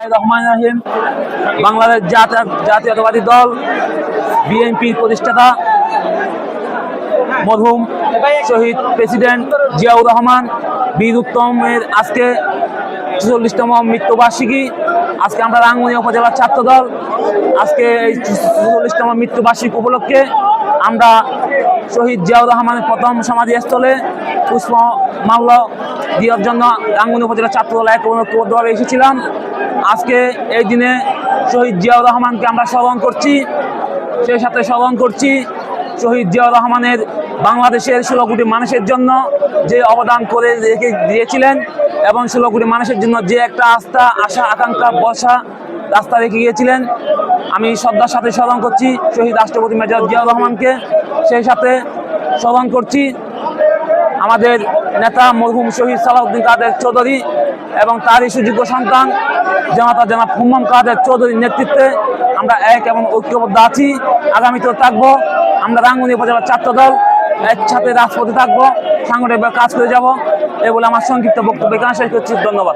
রহমান রহিম বাংলাদেশ জাতীয়তাবাদী দল বিএনপির প্রতিষ্ঠাতা মরহুম শহীদ প্রেসিডেন্ট জিয়াউর রহমান বীর উত্তমের আজকে ৪৪তম মৃত্যুবার্ষিকী। আজকে আমরা রাঙ্গুনিয়া উপজেলার ছাত্র দল আজকে এই ৪৪তম মৃত্যুবার্ষিকী উপলক্ষে আমরা শহীদ জিয়াউর রহমানের প্রথম সমাধিস্থলে পুষ্পমাল্য দেওয়ার জন্য রাঙ্গুনিয়া উপজেলা ছাত্র দল ঐক্যবদ্ধভাবে এসেছিলাম। আজকে এই দিনে শহীদ জিয়াউর রহমানকে আমরা স্মরণ করছি, সেই সাথে স্মরণ করছি শহীদ জিয়াউর রহমানের বাংলাদেশের ১৬ কোটি মানুষের জন্য যে অবদান করে রেখে দিয়েছিলেন এবং ১৬ কোটি মানুষের জন্য যে একটা আস্থা, আশা, আকাঙ্ক্ষা, ভরসা রাস্তা রেখে গিয়েছিলেন। আমি শ্রদ্ধার সাথে স্মরণ করছি শহীদ রাষ্ট্রপতি মেজর জিয়াউর রহমানকে, সেই সাথে স্মরণ করছি আমাদের নেতা মরহুম শহীদ সালাউদ্দিন কাদের চৌধুরী এবং তারই সুযোগ্য সন্তান জনাব হুম্মাম কাদের চৌধুরীর নেতৃত্বে আমরা এক এবং ঐক্যবদ্ধ আছি। আগামীতেও থাকবো। আমরা রাঙ্গুনিয়া উপজেলার ছাত্র দল একসাথে রাজপথে থাকবো, সাংগঠনিকভাবে কাজ করে যাব। এ বলে আমার সংক্ষিপ্ত বক্তব্য এখানে শেষ করছি। ধন্যবাদ।